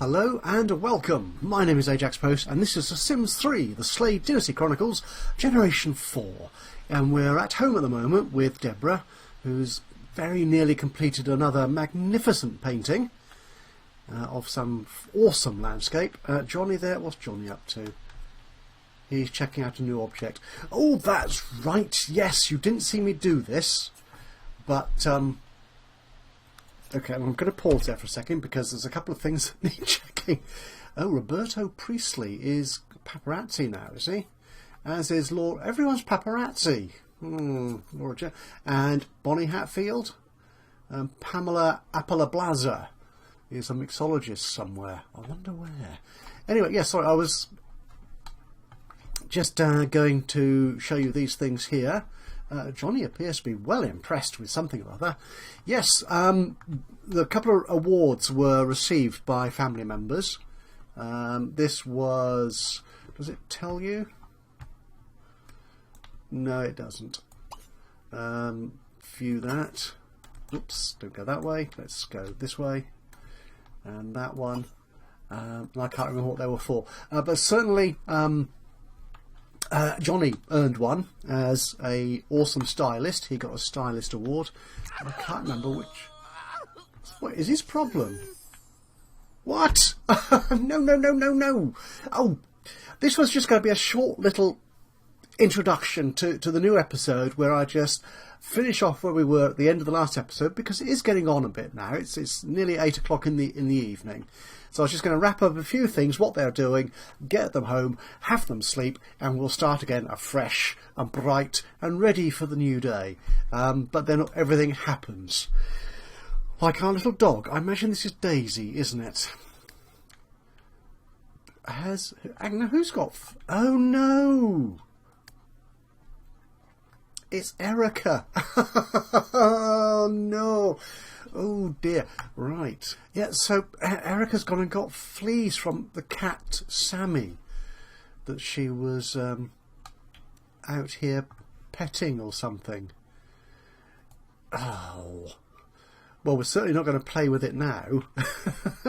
Hello and welcome. My name is Ajaxpost and this is The Sims 3, the Slade Dynasty Chronicles, Generation 4. And we're at home at the moment with Deborah, who's very nearly completed another magnificent painting of some awesome landscape. Johnny there, what's Johnny up to? He's checking out a new object. Oh, that's right, yes, you didn't see me do this, but okay, I'm going to pause there for a second because there's a couple of things that need checking. Oh, Roberto Priestley is paparazzi now, is he? As is Laura. Everyone's paparazzi. Laura and Bonnie Hatfield. Pamela Apolablaza is a mixologist somewhere. I wonder where. Anyway, yeah, sorry, I was just going to show you these things here. Johnny appears to be well impressed with something or other. Yes, the couple of awards were received by family members. This was... Does it tell you? No, it doesn't. View that. Oops, don't go that way. Let's go this way. And that one. I can't remember what they were for. But certainly... Johnny earned one as a awesome stylist. He got a stylist award. I can't remember which. What is his problem? What? No. Oh, this was just going to be a short little introduction to the new episode where I just finish off where we were at the end of the last episode, because it is getting on a bit now. It's nearly 8 o'clock in the evening. So I was just going to wrap up a few things, what they're doing, get them home, have them sleep, and we'll start again afresh and bright and ready for the new day. But then everything happens. Like our little dog. I imagine this is Daisy, isn't it? Who's got... Oh no! It's Erica. Oh no. Oh dear. Right. Yeah, so Erica's gone and got fleas from the cat Sammy that she was out here petting or something. Oh. Well, we're certainly not going to play with it now.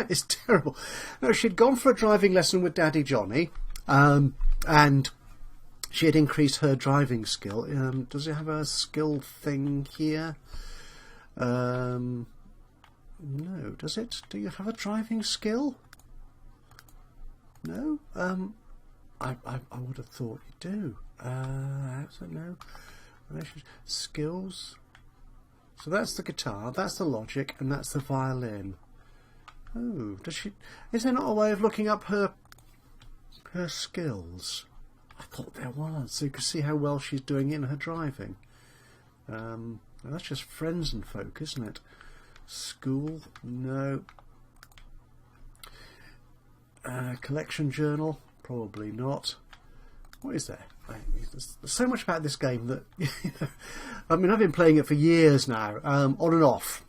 It's terrible. No, she'd gone for a driving lesson with Daddy Johnny, and she had increased her driving skill. Does it have a skill thing here? No, does it? Do you have a driving skill? No? I would have thought you do. I don't know. Skills. So that's the guitar, that's the Logic, and that's the violin. Oh, does she? Is there not a way of looking up her skills? I thought there was, so you can see how well she's doing in her driving. That's just friends and folk, isn't it? School? No. Collection journal? Probably not. What is there? There's so much about this game that... I mean, I've been playing it for years now, on and off.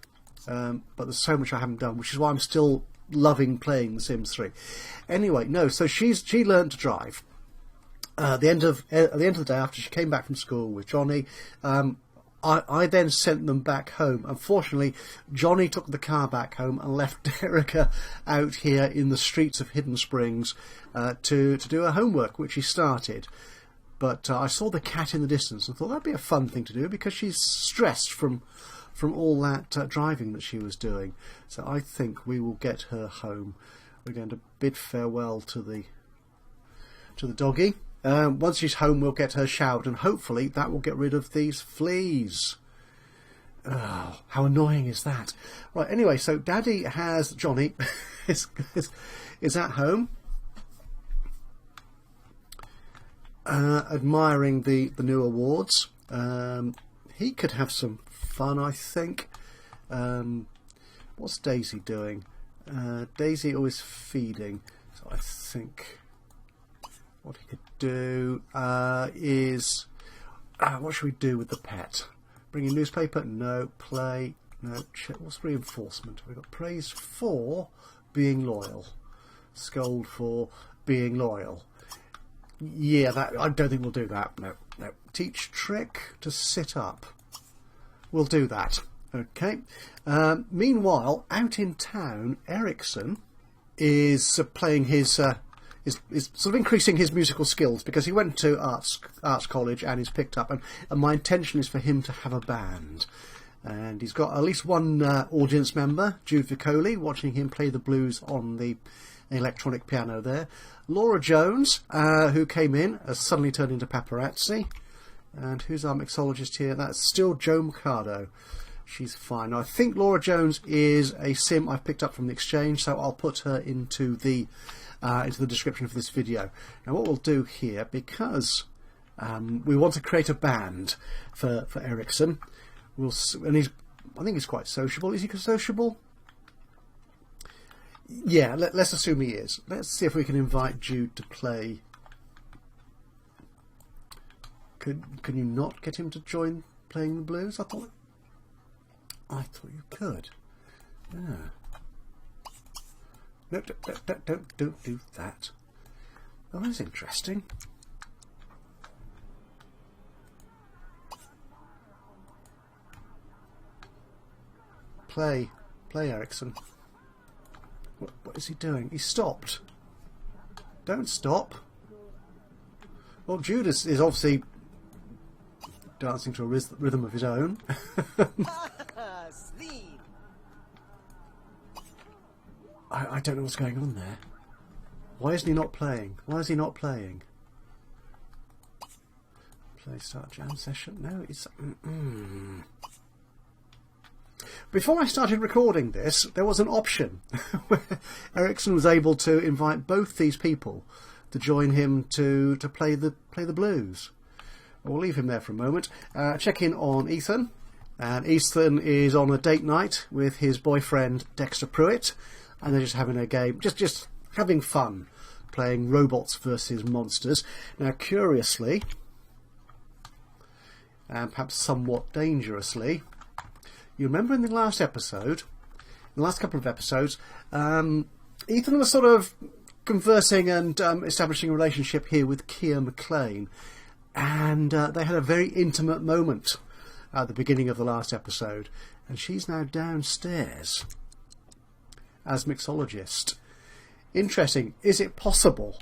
But there's so much I haven't done, which is why I'm still loving playing The Sims 3. Anyway, no, so she learned to drive. At the end of the day, after she came back from school with Johnny, I then sent them back home. Unfortunately, Johnny took the car back home and left Erica out here in the streets of Hidden Springs to do her homework, which she started. But I saw the cat in the distance and thought that'd be a fun thing to do because she's stressed from all that driving that she was doing. So I think we will get her home. We're going to bid farewell to the doggy. Once she's home, we'll get her showered, and hopefully that will get rid of these fleas. Oh, how annoying is that? Right, anyway, so Daddy has... Johnny is at home, admiring the new awards. He could have some fun, I think. What's Daisy doing? Daisy always feeding, so I think... What he could do is... what should we do with the pet? Bring in newspaper? No. Play? No. What's reinforcement? We've got praise for being loyal. Scold for being loyal. Yeah, I don't think we'll do that. No. Teach trick to sit up. We'll do that. Okay. Meanwhile, out in town, Ericsson is playing his is sort of increasing his musical skills, because he went to arts college and he's picked up, and my intention is for him to have a band. And he's got at least one audience member, Jude Vicoli, watching him play the blues on the electronic piano there. Laura Jones, who came in, has suddenly turned into paparazzi. And who's our mixologist here? That's still Joe Mercado. She's fine. Now, I think Laura Jones is a sim I've picked up from the exchange, so I'll put her into the description of this video. Now, what we'll do here, because we want to create a band for Ericsson, and I think he's quite sociable. Is he sociable? Yeah, let's assume he is. Let's see if we can invite Jude to play. Can you not get him to join playing the blues? I thought you could. Yeah. No, don't do that. Oh, that's interesting. Play Ericsson. What is he doing? He stopped. Don't stop. Well, Jude is obviously dancing to a rhythm of his own. I don't know what's going on there. Why isn't he not playing? Why is he not playing? Play start jam session? No, it's... Before I started recording this, there was an option where Ericsson was able to invite both these people to join him to play the blues. We'll leave him there for a moment. Check in on Ethan, and Ethan is on a date night with his boyfriend Dexter Pruitt, and they're just having a game, just having fun, playing robots versus monsters. Now, curiously, and perhaps somewhat dangerously, you remember in the last episode, in the last couple of episodes, Ethan was sort of conversing and establishing a relationship here with Keir McLean, and they had a very intimate moment at the beginning of the last episode, and she's now downstairs as mixologist. Interesting. Is it possible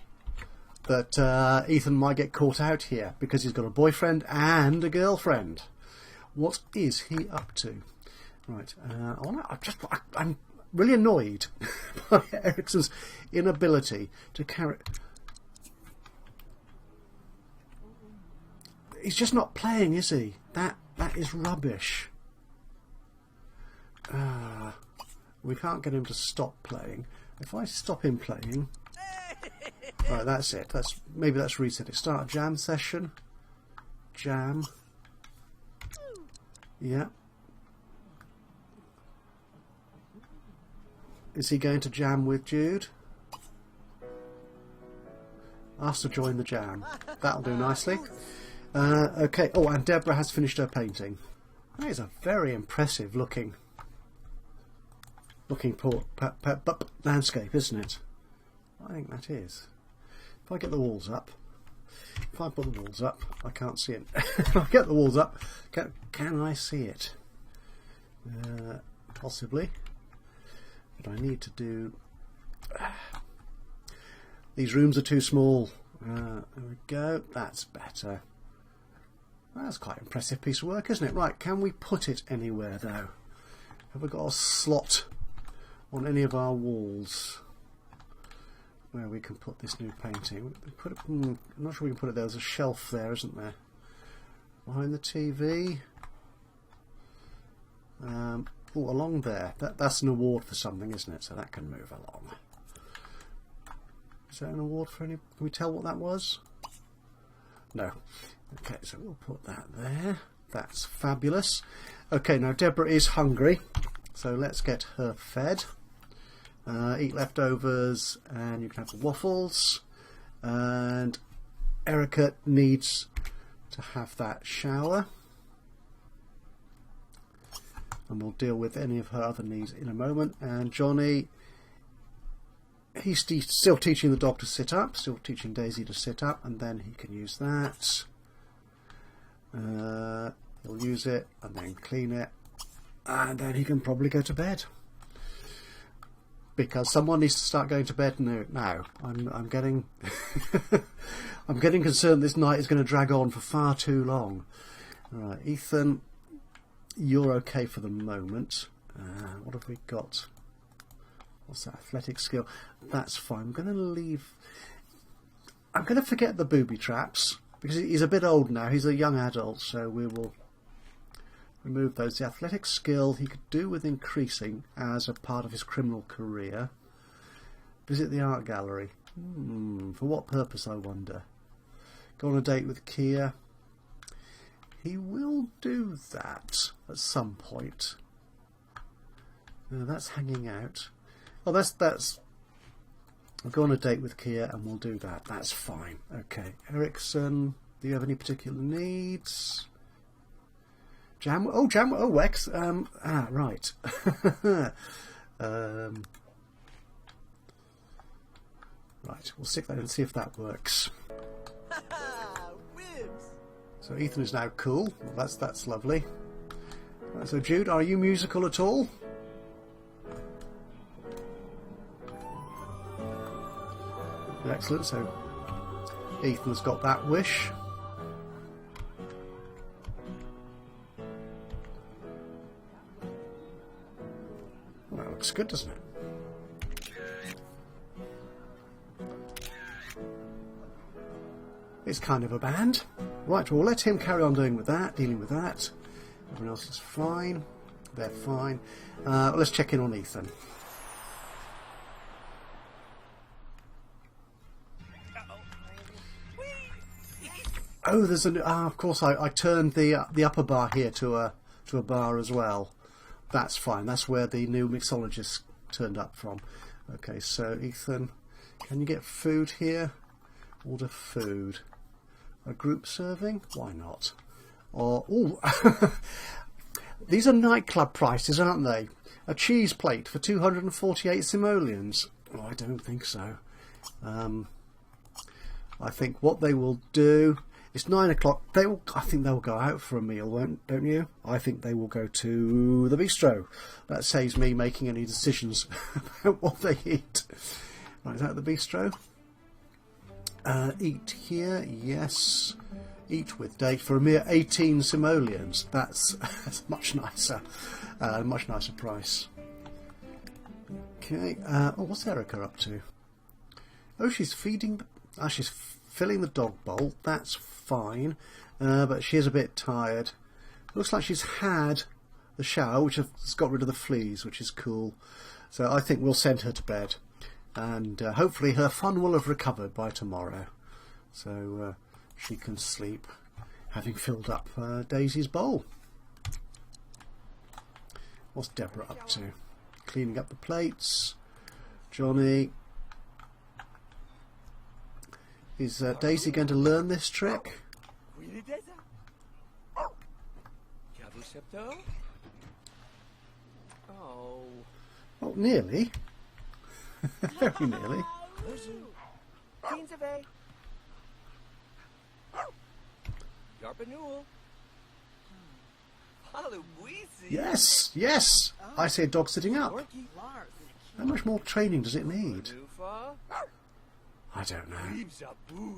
that Ethan might get caught out here because he's got a boyfriend and a girlfriend? What is he up to? Right, I'm really annoyed by Ericsson's inability to carry... He's just not playing, is he? That is rubbish. We can't get him to stop playing. If I stop him playing... Right, that's it. Maybe let's reset it. Start a jam session. Jam. Yeah. Is he going to jam with Jude? Ask to join the jam. That'll do nicely. Okay. Oh, and Deborah has finished her painting. That is a very impressive looking landscape, isn't it? I think that is. If I get the walls up, if I put the walls up, I can't see it. If I get the walls up, can I see it? Possibly. But I need to do... These rooms are too small. There we go. That's better. That's quite an impressive piece of work, isn't it? Right, can we put it anywhere, though? Have we got a slot on any of our walls where we can put this new painting? Put it, I'm not sure we can put it there. There's a shelf there, isn't there? Behind the TV. Oh, along there. That's an award for something, isn't it? So that can move along. Is that an award for any... Can we tell what that was? No. Okay, so we'll put that there. That's fabulous. Okay, now Deborah is hungry, so let's get her fed. Eat leftovers, and you can have the waffles. And Erica needs to have that shower. And we'll deal with any of her other needs in a moment. And Johnny, he's still teaching the dog to sit up, still teaching Daisy to sit up, and then he can use that. He'll use it and then clean it, and then he can probably go to bed. because someone needs to start going to bed now. I'm getting I'm getting concerned this night is going to drag on for far too long. All right, Ethan, you're okay for the moment. What have we got? What's that? Athletic skill. That's fine. I'm going to forget the booby traps because he's a bit old now. He's a young adult, so we will remove those. The athletic skill he could do with increasing as a part of his criminal career. Visit the art gallery. For what purpose, I wonder? Go on a date with Kia. He will do that at some point. That's hanging out. Oh, that's. I'll go on a date with Kia and we'll do that. That's fine. Okay. Ericsson, do you have any particular needs? Jam. Oh, Wex. Right. Right. We'll stick that in and see if that works. So Ethan is now cool. Well, that's lovely. Right, so Jude, are you musical at all? Excellent. So Ethan's got that wish. Well, that looks good, doesn't it? It's kind of a band. Right, we'll let him carry on dealing with that. Everyone else is fine. They're fine. Let's check in on Ethan. Oh, there's an. Of course, I turned the upper bar here to a bar as well. That's fine. That's where the new mixologist turned up from. Okay, so Ethan, can you get food here? Order food. A group serving? Why not? Or these are nightclub prices, aren't they? A cheese plate for 248 simoleons. Oh, I don't think so. I think what they will do. It's 9 o'clock. I think they'll go out for a meal, don't you? I think they will go to the bistro. That saves me making any decisions about what they eat. Right, is that the bistro? Eat here, yes. Eat with date for a mere 18 simoleons. That's much nicer. Much nicer price. Okay. What's Erica up to? Oh, she's feeding. She's filling the dog bowl. That's fine. But she is a bit tired. Looks like she's had the shower, which has got rid of the fleas, which is cool. So I think we'll send her to bed. And hopefully her fun will have recovered by tomorrow, so she can sleep, having filled up Daisy's bowl. What's Deborah up to? Cleaning up the plates. Johnny. Is Daisy going to learn this trick? Oh, nearly. Very nearly. Yes, yes. I say dog sitting up. How much more training does it need? I don't know.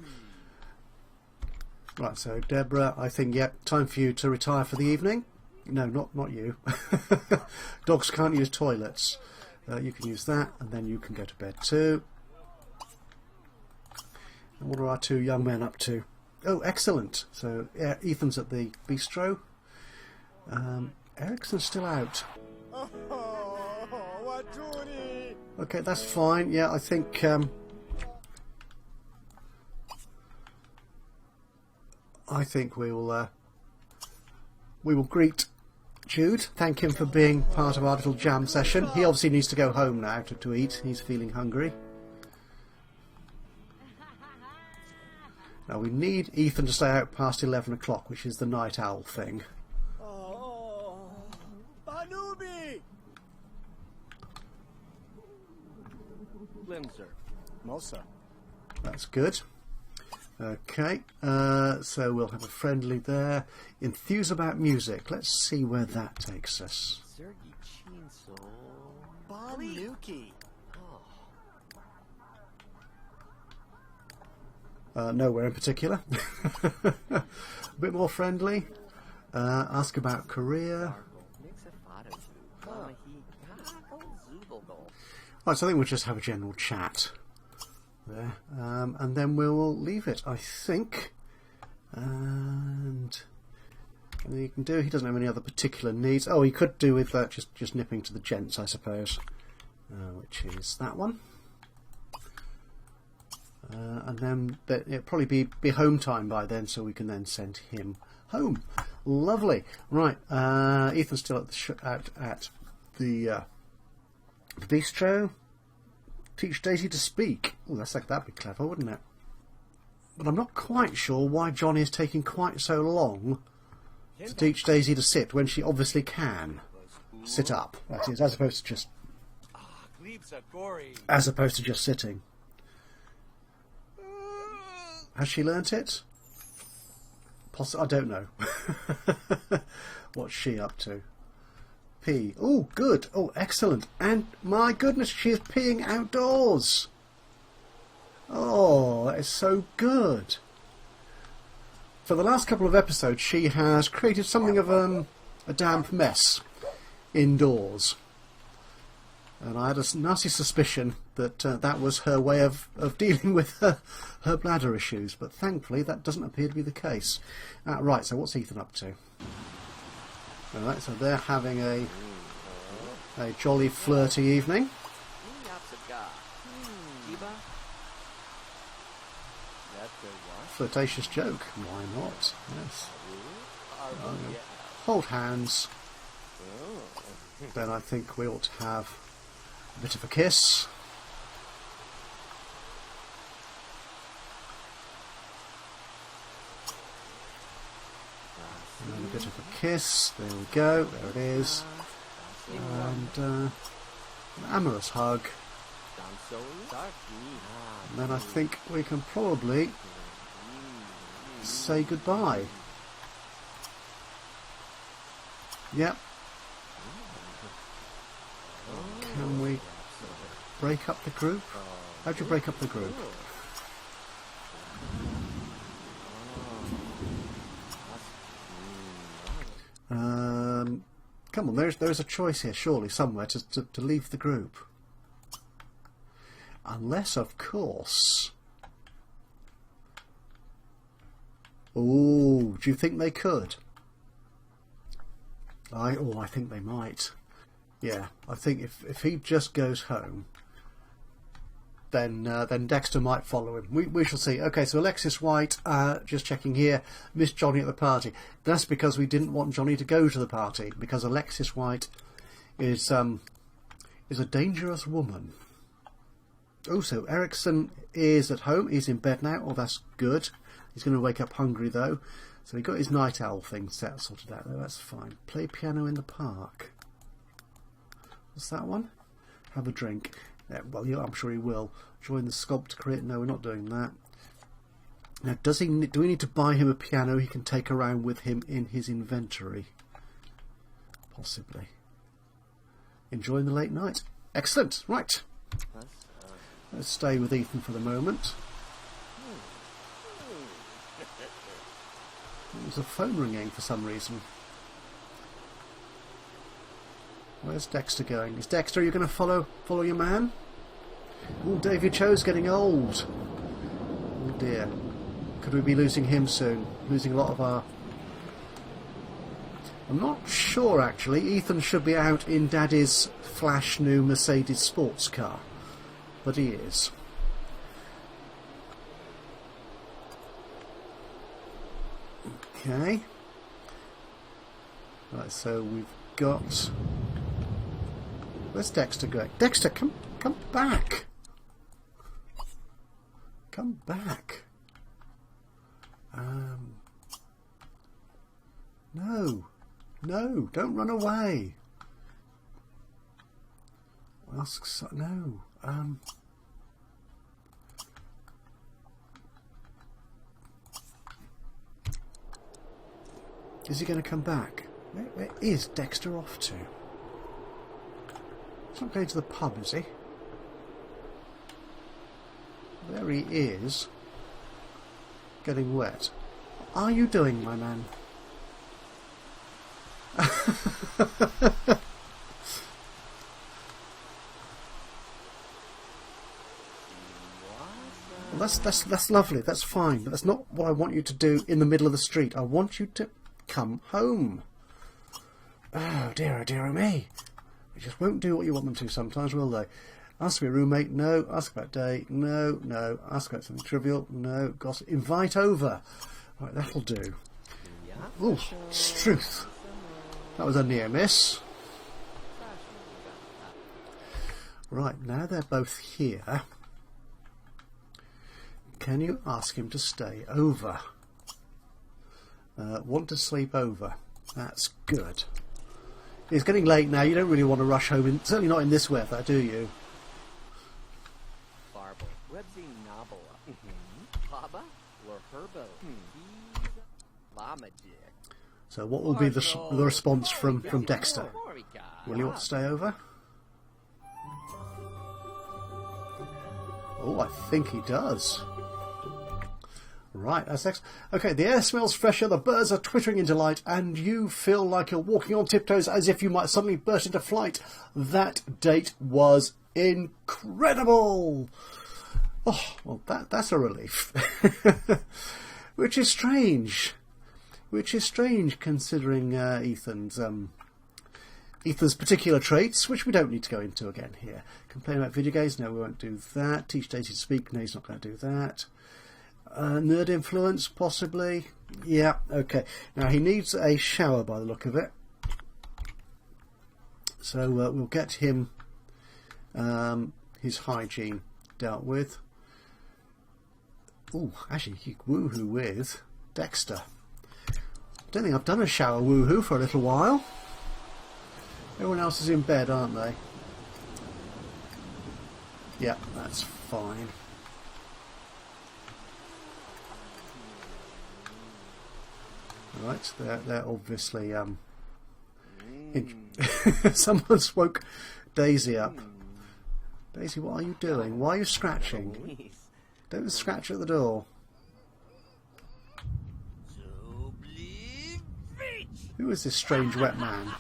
Right, so Deborah, I think, time for you to retire for the evening. No, not you. Dogs can't use toilets. You can use that, and then you can go to bed too. And what are our two young men up to? Oh, excellent. So Ethan's at the bistro. Ericsson's still out. Okay, that's fine. Yeah, I think we will greet Jude. Thank him for being part of our little jam session. He obviously needs to go home now to eat. He's feeling hungry. Now we need Ethan to stay out past 11 o'clock, which is the night owl thing. That's good. Okay, so we'll have a friendly there. Enthuse about music. Let's see where that takes us. Nowhere in particular. A bit more friendly. Ask about career. Right, so I think we'll just have a general chat there, and then we'll leave it, I think. And he can do. He doesn't have any other particular needs. Oh, he could do with just nipping to the gents, I suppose, which is that one. And then it'll probably be home time by then, so we can then send him home. Lovely. Right, Ethan's still at the bistro. Teach Daisy to speak. Oh, that'd be clever, wouldn't it? But I'm not quite sure why Johnny is taking quite so long to teach Daisy to sit when she obviously can sit up. That is, as opposed to just sitting. Has she learnt it? I don't know. What's she up to? Pee. Oh, good. Oh, excellent. And my goodness, she is peeing outdoors. Oh, that is so good. For the last couple of episodes, she has created something of a damp mess indoors. And I had a nasty suspicion that that was her way of dealing with her bladder issues. But thankfully, that doesn't appear to be the case. Right, so what's Ethan up to? Alright, so they're having a jolly flirty evening. Flirtatious joke, why not? Yes. Hold hands. Then I think we ought to have a bit of a kiss. And a bit of a kiss. There we go. There it is. And an amorous hug. And then I think we can probably say goodbye. Yep. Can we break up the group? How do you break up the group? Come on, there's a choice here, surely, somewhere to leave the group. Unless, of course... Oh, do you think they could? I think they might. Yeah, I think if he just goes home, then Dexter might follow him. We shall see. Okay, so Alexis White, just checking here, missed Johnny at the party. That's because we didn't want Johnny to go to the party, because Alexis White is a dangerous woman. Oh, so Ericsson is at home. He's in bed now. Oh, that's good. He's going to wake up hungry, though. So he got his night owl thing sorted out, though. That's fine. Play piano in the park. What's that one? Have a drink. Yeah, well, yeah, I'm sure he will. Join the sculpt career. No, we're not doing that. Now, do we need to buy him a piano he can take around with him in his inventory? Possibly. Enjoying the late night. Excellent. Right. Let's stay with Ethan for the moment. There's a phone ringing for some reason. Where's Dexter going? Is Dexter, are you going to follow your man? Oh, David Cho's getting old. Oh dear. Could we be losing him soon? Losing a lot of our... I'm not sure actually. Ethan should be out in Daddy's flash new Mercedes sports car. But he is. Okay. Right, so we've got... Where's Dexter going? Dexter, come back! Come back! No! No! Don't run away! No! Is he going to come back? Where is Dexter off to? He's not going to the pub, is he? There he is. getting wet. What are you doing, my man? Well, that's lovely. That's fine. But that's not what I want you to do in the middle of the street. I want you to come home. Oh dear, me. They just won't do what you want them to sometimes, will they? Ask for your roommate, no. Ask about day, no, no. Ask about something trivial, no. Gossip, invite over. Right, that'll do. Ooh, Struth. That was a near miss. Right, now they're both here. Can you ask him to stay over? Want to sleep over. That's good. It's getting late now. You don't really want to rush home. Certainly not in this weather, do you? So what will be the response from Dexter? Will you want to stay over? Oh, I think he does. Right, that's next. Okay, the air smells fresher, the birds are twittering in delight, and you feel like you're walking on tiptoes as if you might suddenly burst into flight. That date was incredible! Oh, well, that's a relief. Which is strange. Which is strange considering Ethan's particular traits, which we don't need to go into again here. Complain about video games? No, we won't do that. Teach Daisy to speak? No, he's not going to do that. Nerd influence, possibly. Yeah, okay. Now, he needs a shower by the look of it. So we'll get him his hygiene dealt with. Oh, actually, he woohoo with Dexter. I don't think I've done a shower woohoo for a little while. Everyone else is in bed, aren't they? Yeah, that's fine. Right, they're obviously someone's woke Daisy up. Daisy, what are you doing? Why are you scratching? Don't scratch at the door. Who is this strange wet man?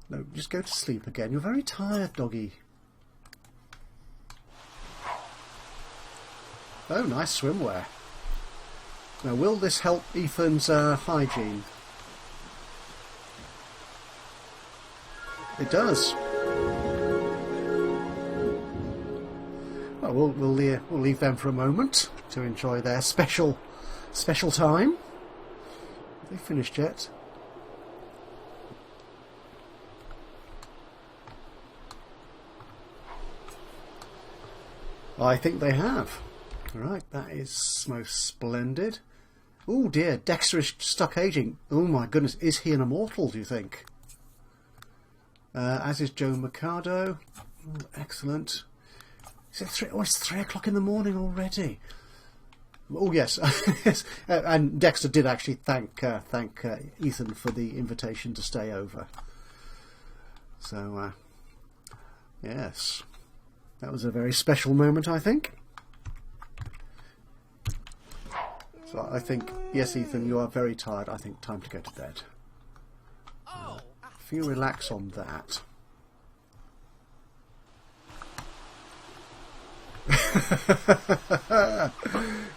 No, just go to sleep again. You're very tired, doggy. Oh, nice swimwear. Now, will this help Ethan's hygiene? It does. Well, we'll leave them for a moment to enjoy their special time. Have they finished yet? I think they have. Right, that is most splendid. Oh dear, Dexter is stuck aging. Oh my goodness, is he an immortal, do you think? As is Joe Mercado. Oh, excellent. Is it 3? Oh, it's 3 o'clock in the morning already. Oh yes, yes. And Dexter did actually thank Ethan for the invitation to stay over. So yes, that was a very special moment, I think. So I think, yes, Ethan, you are very tired. I think time to go to bed. If you relax on that.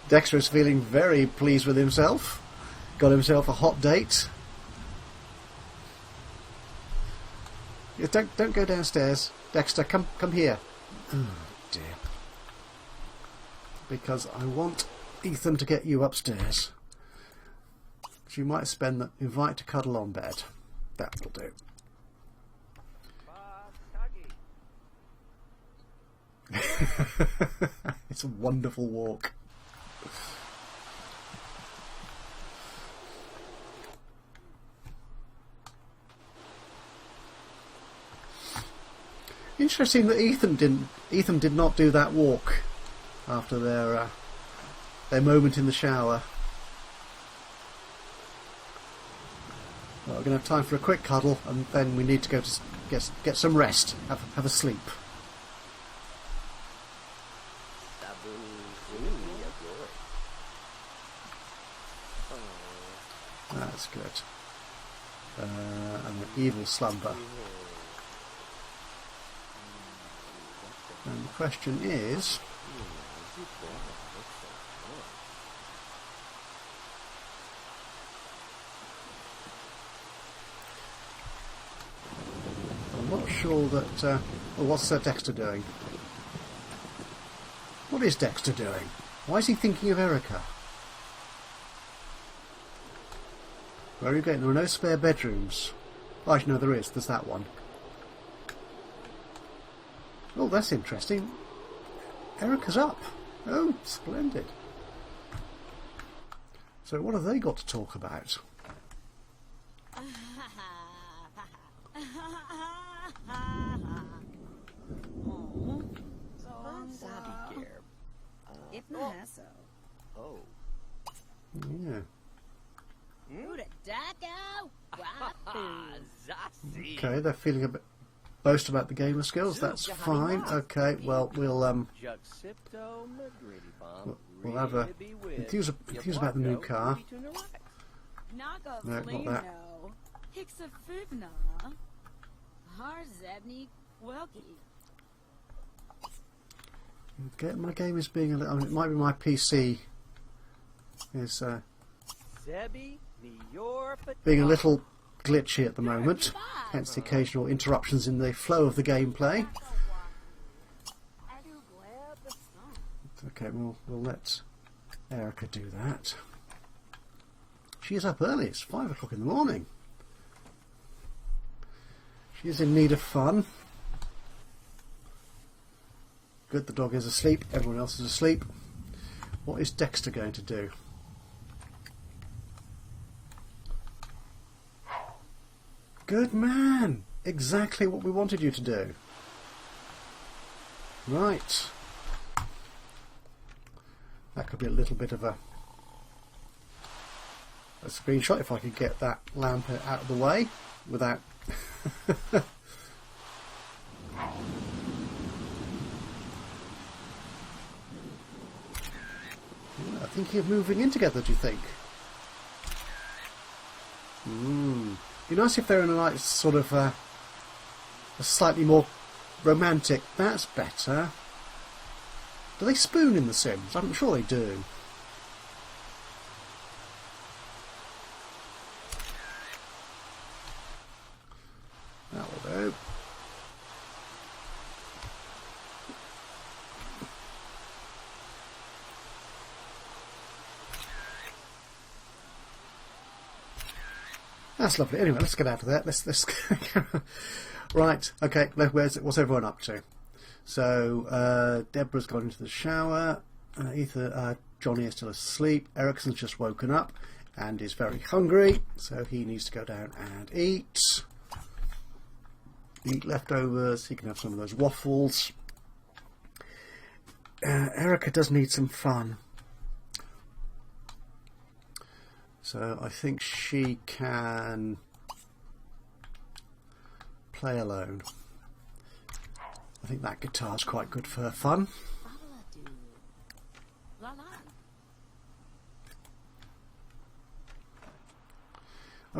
Dexter is feeling very pleased with himself. Got himself a hot date. Yeah, don't go downstairs. Dexter, come here. Oh dear. Because I want Ethan to get you upstairs. So you might spend the invite to cuddle on bed. That will do. It's a wonderful walk. Interesting that Ethan did not do that walk after their moment in the shower. Well, we're going to have time for a quick cuddle, and then we need to go to get some rest, have a sleep. That's good. And an evil slumber. And the question is... I'm not sure that... oh, what's Dexter doing? What is Dexter doing? Why is he thinking of Erica? Where are you going? There are no spare bedrooms. Oh, actually, no, there is. There's that one. Oh, that's interesting. Erica's up. Oh, splendid. So what have they got to talk about? Yeah. Okay, they're feeling a bit boast about the gamer skills. That's fine. Okay, well we'll have a enthuse about the new car. No, not that. My game is being a little... I mean, it might be my PC is being a little glitchy at the moment, hence the occasional interruptions in the flow of the gameplay. Okay, we'll let Erica do that. She is up early. It's 5 o'clock in the morning. She is in need of fun. Good, the dog is asleep. Everyone else is asleep. What is Dexter going to do? Good man! Exactly what we wanted you to do. Right. That could be a little bit of a screenshot if I could get that lamp out of the way without... Thinking of moving in together, do you think? Be nice if they're in a nice sort of a slightly more romantic. That's better. Do they spoon in The Sims? I'm sure they do. That will do. That's lovely. Anyway, let's get out of there. Let's right. Okay. What's everyone up to? So Deborah's gone into the shower. Johnny is still asleep. Ericsson's just woken up and is very hungry, so he needs to go down and eat. Eat leftovers. He can have some of those waffles. Erica does need some fun. So I think she can play alone. I think that guitar's quite good for her fun. I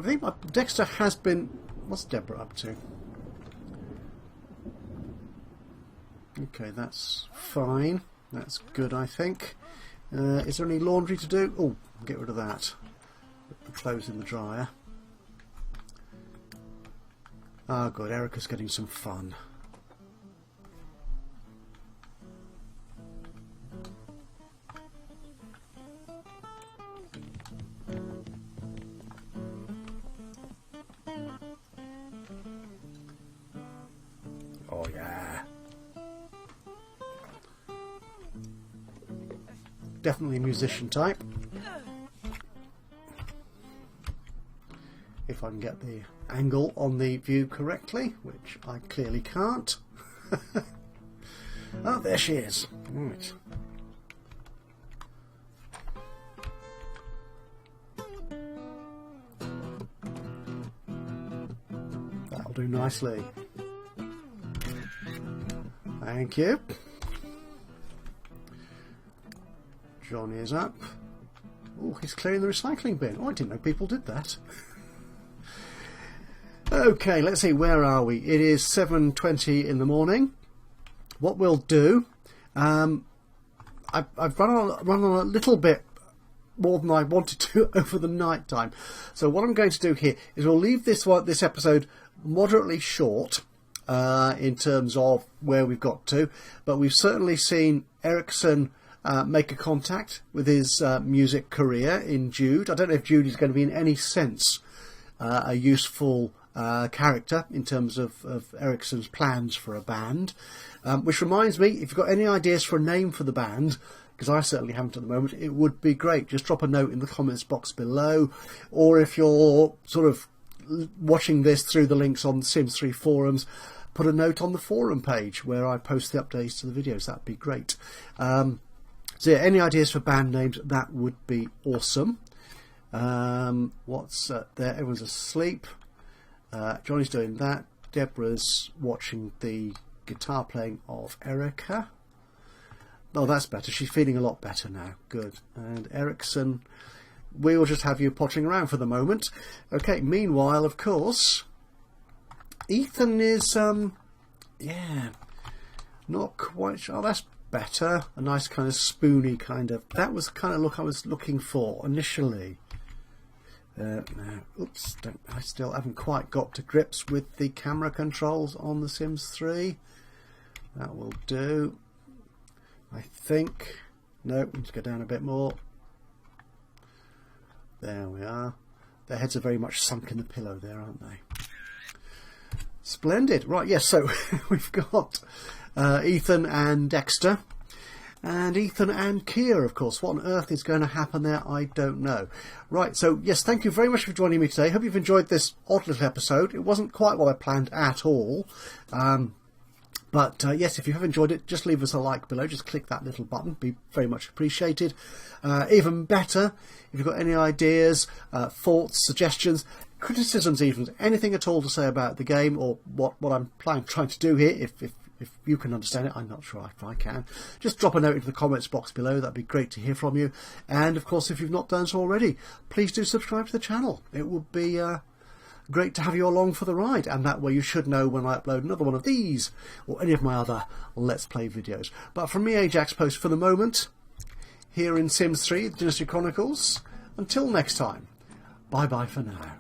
think Dexter has been... What's Deborah up to? Okay, that's fine. That's good, I think. Is there any laundry to do? Oh, get rid of that. Put the clothes in the dryer. Ah, good. Erica's getting some fun. Oh, yeah. Definitely musician type. If I can get the angle on the view correctly, which I clearly can't. Oh, there she is. Right. That'll do nicely. Thank you. Johnny is up. Oh, he's clearing the recycling bin. Oh, I didn't know people did that. Okay, let's see, where are we? It is 7:20 in the morning. What we'll do, I've run on a little bit more than I wanted to over the night time. So what I'm going to do here is we'll leave this episode moderately short in terms of where we've got to, but we've certainly seen Ericsson make a contact with his music career in Jude. I don't know if Jude is going to be in any sense a useful character in terms of Ericsson's plans for a band. Which reminds me, if you've got any ideas for a name for the band, because I certainly haven't at the moment, it would be great. Just drop a note in the comments box below, or if you're sort of watching this through the links on the Sims 3 forums, put a note on the forum page where I post the updates to the videos. That'd be great. So yeah, any ideas for band names, that would be awesome. What's there? Everyone's asleep. Johnny's doing that. Deborah's watching the guitar playing of Erica. Oh, that's better. She's feeling a lot better now. Good. And Ericsson, we will just have you pottering around for the moment. Okay, meanwhile, of course, Ethan is, yeah, not quite sure. Oh, that's better. A nice kind of spoony kind of, that was the kind of look I was looking for initially. No, oops, I still haven't quite got to grips with the camera controls on The Sims 3. That will do, I think. No, let's go down a bit more. There we are. Their heads are very much sunk in the pillow there, aren't they? Splendid. Right, yes, so we've got Ethan and Dexter. And Ethan and Kia, of course. What on earth is going to happen there? I don't know. Right, so yes, thank you very much for joining me today. Hope you've enjoyed this odd little episode. It wasn't quite what I planned at all. But yes, if you have enjoyed it, just leave us a like below. Just click that little button. Be very much appreciated. Even better, if you've got any ideas, thoughts, suggestions, criticisms even, anything at all to say about the game or what I'm trying to do here, if you can understand it, I'm not sure if I can. Just drop a note into the comments box below. That'd be great to hear from you. And of course, if you've not done so already, please do subscribe to the channel. It would be great to have you along for the ride, and that way you should know when I upload another one of these or any of my other Let's Play videos. But from me, Ajaxpost, for the moment, here in Sims 3, Dynasty Chronicles, until next time, bye-bye for now.